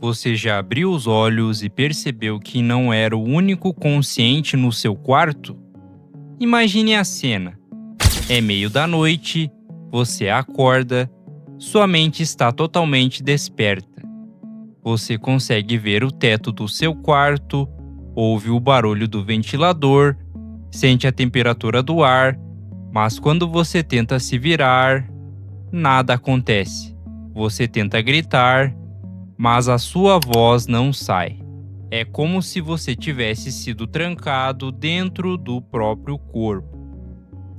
Você já abriu os olhos e percebeu que não era o único consciente no seu quarto? Imagine a cena. É meio da noite, você acorda, sua mente está totalmente desperta. Você consegue ver o teto do seu quarto, ouve o barulho do ventilador, sente a temperatura do ar, mas quando você tenta se virar, nada acontece. Você tenta gritar, mas a sua voz não sai. É como se você tivesse sido trancado dentro do próprio corpo.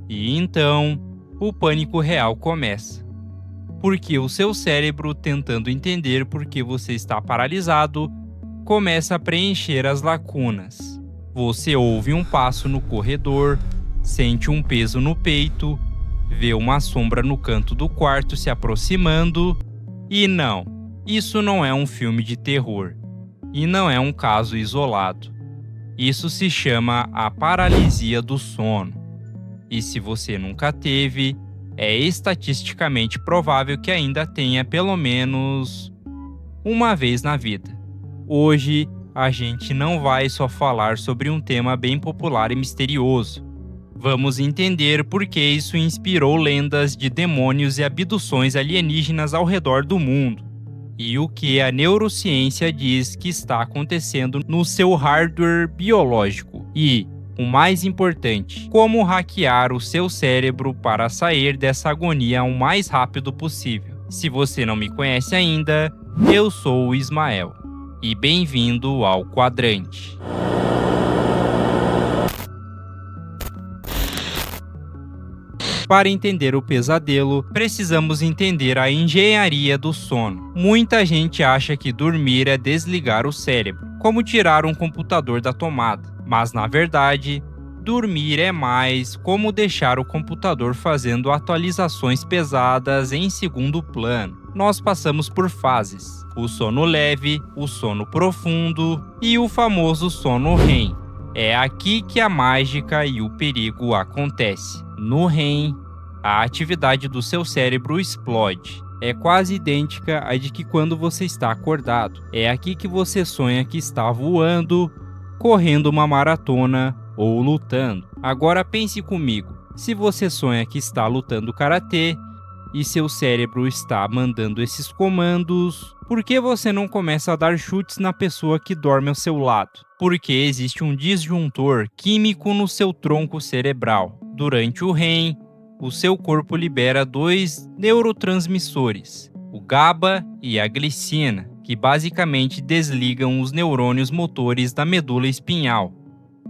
E então, o pânico real começa. Porque o seu cérebro, tentando entender por que você está paralisado, começa a preencher as lacunas. Você ouve um passo no corredor, sente um peso no peito, vê uma sombra no canto do quarto se aproximando. E não, isso não é um filme de terror. E não é um caso isolado. Isso se chama a paralisia do sono. E se você nunca teve, é estatisticamente provável que ainda tenha pelo menos uma vez na vida. Hoje, a gente não vai só falar sobre um tema bem popular e misterioso. Vamos entender por que isso inspirou lendas de demônios e abduções alienígenas ao redor do mundo. E o que a neurociência diz que está acontecendo no seu hardware biológico. E, o mais importante, como hackear o seu cérebro para sair dessa agonia o mais rápido possível. Se você não me conhece ainda, eu sou o Ismael. E bem-vindo ao Quadrante. Para entender o pesadelo, precisamos entender a engenharia do sono. Muita gente acha que dormir é desligar o cérebro, como tirar um computador da tomada. Mas, na verdade, dormir é mais como deixar o computador fazendo atualizações pesadas em segundo plano. Nós passamos por fases: o sono leve, o sono profundo e o famoso sono REM. É aqui que a mágica e o perigo acontece. No REM, a atividade do seu cérebro explode. É quase idêntica à de que quando você está acordado. É aqui que você sonha que está voando, correndo uma maratona ou lutando. Agora pense comigo. Se você sonha que está lutando karatê e seu cérebro está mandando esses comandos, por que você não começa a dar chutes na pessoa que dorme ao seu lado? Porque existe um disjuntor químico no seu tronco cerebral. Durante o REM, o seu corpo libera dois neurotransmissores, o GABA e a glicina, que basicamente desligam os neurônios motores da medula espinhal.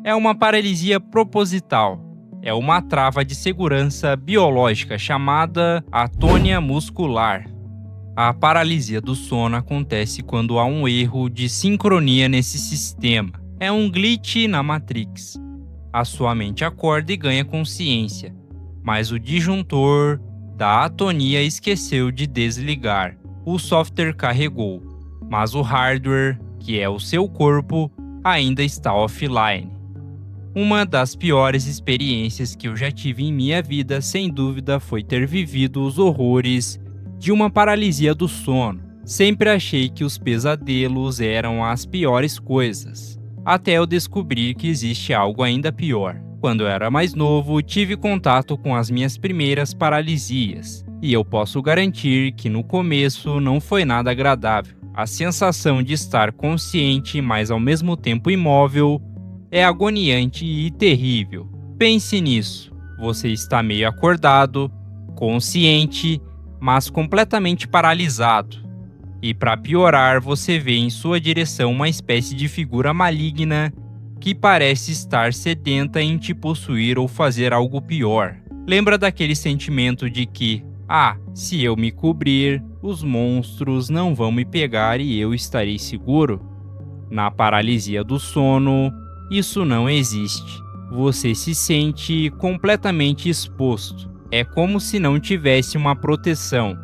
É uma paralisia proposital. É uma trava de segurança biológica chamada atônia muscular. A paralisia do sono acontece quando há um erro de sincronia nesse sistema. É um glitch na Matrix. A sua mente acorda e ganha consciência, mas o disjuntor da atonia esqueceu de desligar. O software carregou, mas o hardware, que é o seu corpo, ainda está offline. Uma das piores experiências que eu já tive em minha vida, sem dúvida, foi ter vivido os horrores de uma paralisia do sono. Sempre achei que os pesadelos eram as piores coisas, até eu descobrir que existe algo ainda pior. Quando eu era mais novo, tive contato com as minhas primeiras paralisias, e eu posso garantir que no começo não foi nada agradável. A sensação de estar consciente, mas ao mesmo tempo imóvel, é agoniante e terrível. Pense nisso. Você está meio acordado, consciente, mas completamente paralisado. E para piorar, você vê em sua direção uma espécie de figura maligna que parece estar sedenta em te possuir ou fazer algo pior. Lembra daquele sentimento de que, se eu me cobrir, os monstros não vão me pegar e eu estarei seguro? Na paralisia do sono, isso não existe. Você se sente completamente exposto. É como se não tivesse uma proteção.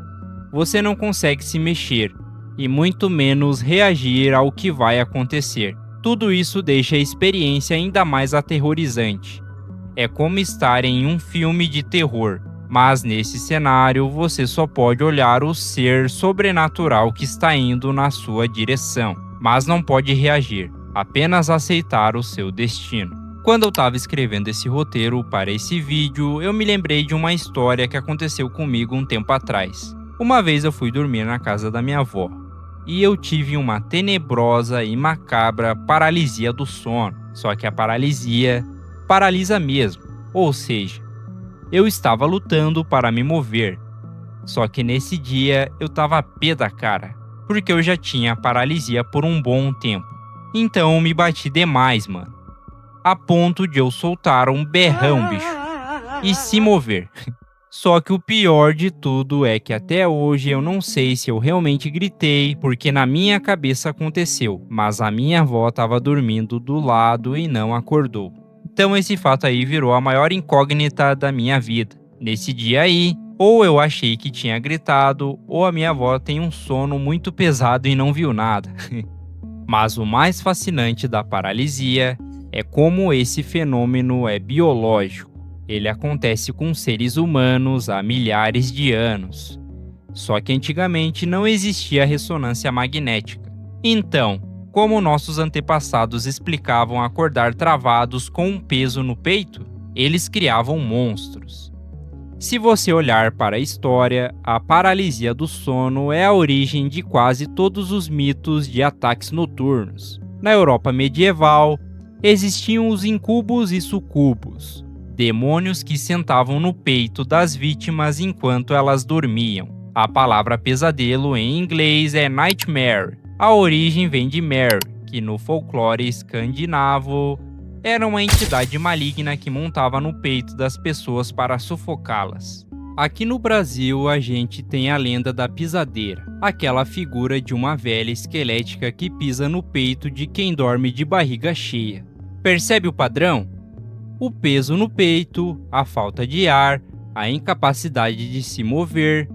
Você não consegue se mexer, e muito menos reagir ao que vai acontecer. Tudo isso deixa a experiência ainda mais aterrorizante. É como estar em um filme de terror, Mas nesse cenário, você só pode olhar o ser sobrenatural que está indo na sua direção, mas não pode reagir, apenas aceitar o seu destino. Quando eu estava escrevendo esse roteiro para esse vídeo, eu me lembrei de uma história que aconteceu comigo um tempo atrás. Uma vez eu fui dormir na casa da minha avó, e eu tive uma tenebrosa e macabra paralisia do sono. Só que a paralisia paralisa mesmo, ou seja, eu estava lutando para me mover. Só que nesse dia eu tava pé da cara, porque eu já tinha paralisia por um bom tempo. Então eu me bati demais, mano. A ponto de eu soltar um berrão, bicho, e se mover. Só que o pior de tudo é que até hoje eu não sei se eu realmente gritei, porque na minha cabeça aconteceu, mas a minha avó estava dormindo do lado e não acordou. Então esse fato aí virou a maior incógnita da minha vida. Nesse dia aí, ou eu achei que tinha gritado, ou a minha avó tem um sono muito pesado e não viu nada. Mas o mais fascinante da paralisia é como esse fenômeno é biológico. Ele acontece com seres humanos há milhares de anos. Só que antigamente não existia ressonância magnética. Então, como nossos antepassados explicavam acordar travados com um peso no peito, eles criavam monstros. Se você olhar para a história, a paralisia do sono é a origem de quase todos os mitos de ataques noturnos. Na Europa medieval, existiam os incubos e sucubos, demônios que sentavam no peito das vítimas enquanto elas dormiam. A palavra pesadelo em inglês é nightmare. A origem vem de Mary, que no folclore escandinavo era uma entidade maligna que montava no peito das pessoas para sufocá-las. Aqui no Brasil, a gente tem a lenda da pisadeira, aquela figura de uma velha esquelética que pisa no peito de quem dorme de barriga cheia. Percebe o padrão? O peso no peito, a falta de ar, a incapacidade de se mover.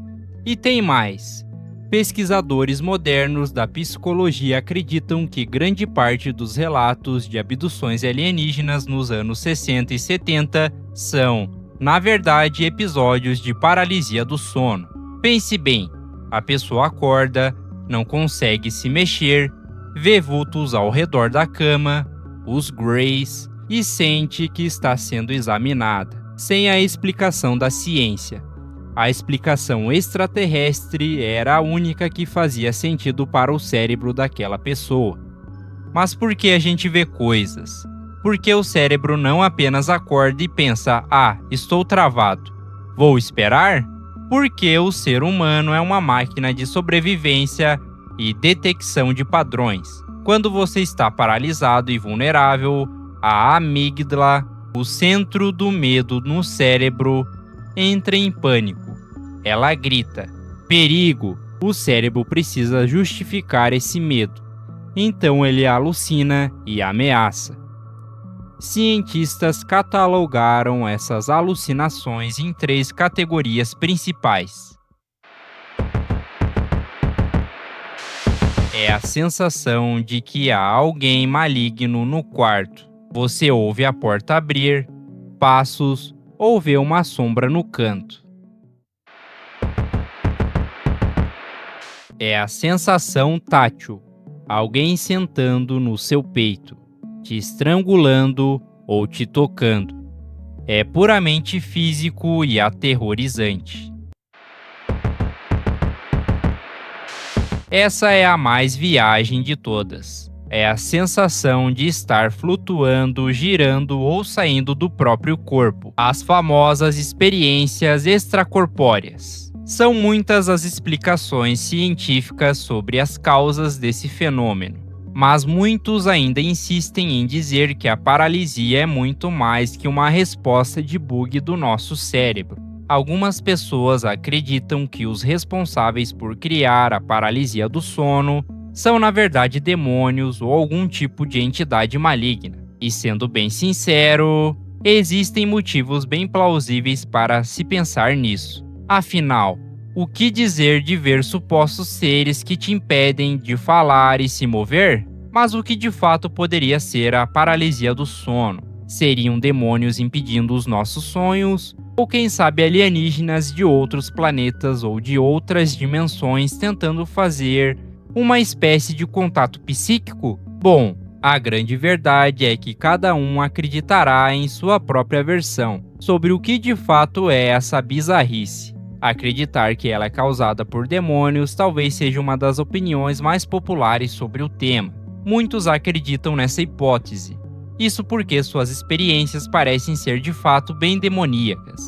E tem mais. Pesquisadores modernos da psicologia acreditam que grande parte dos relatos de abduções alienígenas nos anos 60 e 70 são, na verdade, episódios de paralisia do sono. Pense bem, a pessoa acorda, não consegue se mexer, vê vultos ao redor da cama, os greys, e sente que está sendo examinada, sem a explicação da ciência. A explicação extraterrestre era a única que fazia sentido para o cérebro daquela pessoa. Mas por que a gente vê coisas? Porque o cérebro não apenas acorda e pensa: ah, estou travado, vou esperar? Porque o ser humano é uma máquina de sobrevivência e detecção de padrões. Quando você está paralisado e vulnerável, a amígdala, o centro do medo no cérebro, entra em pânico. Ela grita: perigo! O cérebro precisa justificar esse medo. Então ele alucina e ameaça. Cientistas catalogaram essas alucinações em 3 categorias principais. É a sensação de que há alguém maligno no quarto. Você ouve a porta abrir, passos ou vê uma sombra no canto. É a sensação tátil. Alguém sentando no seu peito, te estrangulando ou te tocando. É puramente físico e aterrorizante. Essa é a mais viagem de todas. É a sensação de estar flutuando, girando ou saindo do próprio corpo. As famosas experiências extracorpóreas. São muitas as explicações científicas sobre as causas desse fenômeno, mas muitos ainda insistem em dizer que a paralisia é muito mais que uma resposta de bug do nosso cérebro. Algumas pessoas acreditam que os responsáveis por criar a paralisia do sono são na verdade demônios ou algum tipo de entidade maligna. E sendo bem sincero, existem motivos bem plausíveis para se pensar nisso. Afinal, o que dizer de ver supostos seres que te impedem de falar e se mover? Mas o que de fato poderia ser a paralisia do sono? Seriam demônios impedindo os nossos sonhos? Ou quem sabe alienígenas de outros planetas ou de outras dimensões tentando fazer uma espécie de contato psíquico? Bom, a grande verdade é que cada um acreditará em sua própria versão sobre o que de fato é essa bizarrice. Acreditar que ela é causada por demônios talvez seja uma das opiniões mais populares sobre o tema. Muitos acreditam nessa hipótese. Isso porque suas experiências parecem ser de fato bem demoníacas.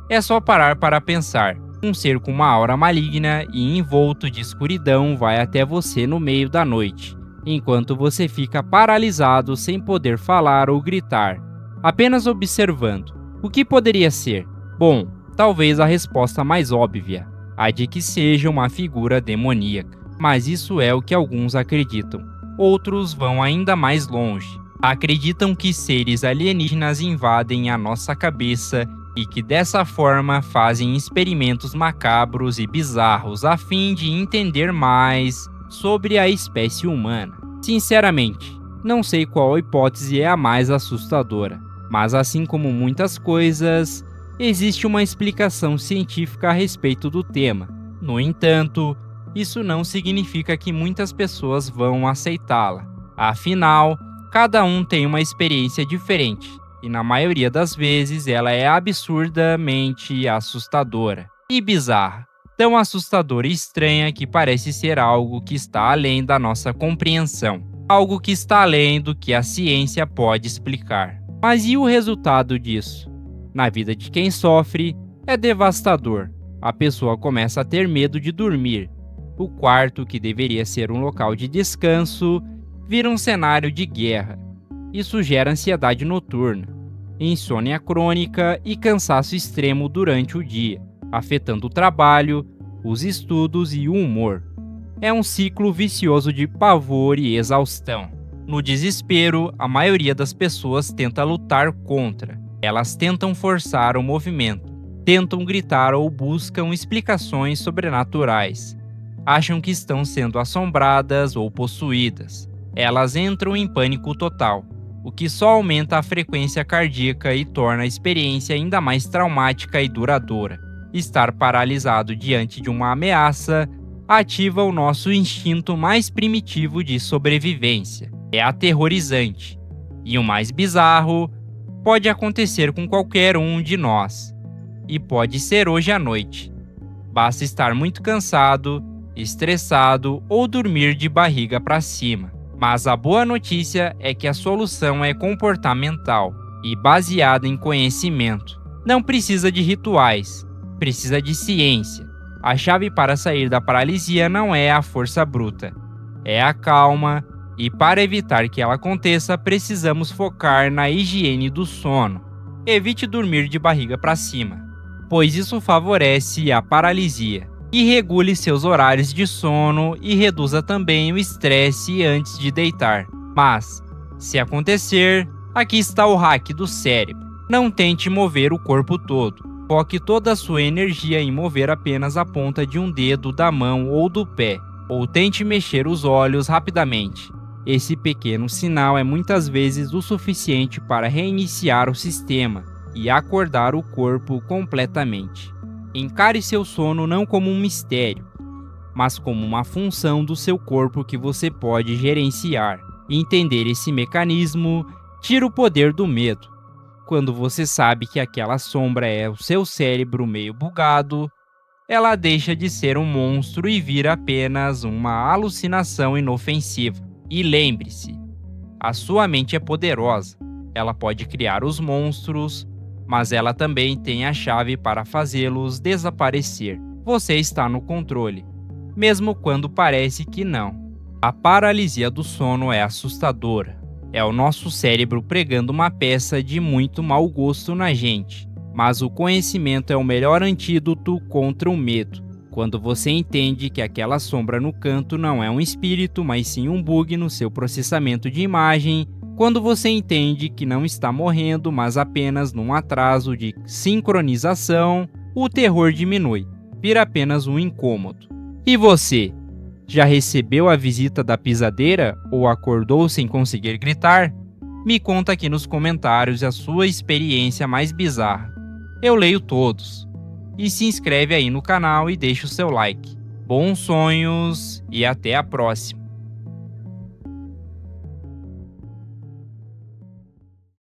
É só parar para pensar. Um ser com uma aura maligna e envolto de escuridão vai até você no meio da noite, enquanto você fica paralisado sem poder falar ou gritar, apenas observando. O que poderia ser? Bom, talvez a resposta mais óbvia, a de que seja uma figura demoníaca. Mas isso é o que alguns acreditam. Outros vão ainda mais longe. Acreditam que seres alienígenas invadem a nossa cabeça e que dessa forma fazem experimentos macabros e bizarros a fim de entender mais sobre a espécie humana. Sinceramente, não sei qual hipótese é a mais assustadora, mas assim como muitas coisas, existe uma explicação científica a respeito do tema. No entanto, isso não significa que muitas pessoas vão aceitá-la. Afinal, cada um tem uma experiência diferente, e na maioria das vezes ela é absurdamente assustadora e bizarra. Tão assustadora e estranha que parece ser algo que está além da nossa compreensão. Algo que está além do que a ciência pode explicar. Mas e o resultado disso? Na vida de quem sofre, é devastador. A pessoa começa a ter medo de dormir. O quarto, que deveria ser um local de descanso, vira um cenário de guerra. Isso gera ansiedade noturna, insônia crônica e cansaço extremo durante o dia, afetando o trabalho, os estudos e o humor. É um ciclo vicioso de pavor e exaustão. No desespero, a maioria das pessoas tenta lutar contra. Elas tentam forçar o movimento, tentam gritar ou buscam explicações sobrenaturais. Acham que estão sendo assombradas ou possuídas. Elas entram em pânico total, o que só aumenta a frequência cardíaca e torna a experiência ainda mais traumática e duradoura. Estar paralisado diante de uma ameaça ativa o nosso instinto mais primitivo de sobrevivência. É aterrorizante. E o mais bizarro, pode acontecer com qualquer um de nós. E pode ser hoje à noite. Basta estar muito cansado, estressado ou dormir de barriga para cima. Mas a boa notícia é que a solução é comportamental e baseada em conhecimento. Não precisa de rituais, precisa de ciência. A chave para sair da paralisia não é a força bruta, é a calma, e para evitar que ela aconteça, precisamos focar na higiene do sono. Evite dormir de barriga para cima, pois isso favorece a paralisia. E regule seus horários de sono e reduza também o estresse antes de deitar. Mas, se acontecer, aqui está o hack do cérebro. Não tente mover o corpo todo. Foque toda a sua energia em mover apenas a ponta de um dedo da mão ou do pé, ou tente mexer os olhos rapidamente. Esse pequeno sinal é muitas vezes o suficiente para reiniciar o sistema e acordar o corpo completamente. Encare seu sono não como um mistério, mas como uma função do seu corpo que você pode gerenciar. Entender esse mecanismo tira o poder do medo. Quando você sabe que aquela sombra é o seu cérebro meio bugado, ela deixa de ser um monstro e vira apenas uma alucinação inofensiva. E lembre-se, a sua mente é poderosa. Ela pode criar os monstros, mas ela também tem a chave para fazê-los desaparecer. Você está no controle, mesmo quando parece que não. A paralisia do sono é assustadora. É o nosso cérebro pregando uma peça de muito mau gosto na gente. Mas o conhecimento é o melhor antídoto contra o medo. Quando você entende que aquela sombra no canto não é um espírito, mas sim um bug no seu processamento de imagem, quando você entende que não está morrendo, mas apenas num atraso de sincronização, o terror diminui, vira apenas um incômodo. E você? Já recebeu a visita da pisadeira ou acordou sem conseguir gritar? Me conta aqui nos comentários a sua experiência mais bizarra. Eu leio todos. E se inscreve aí no canal e deixa o seu like. Bons sonhos e até a próxima!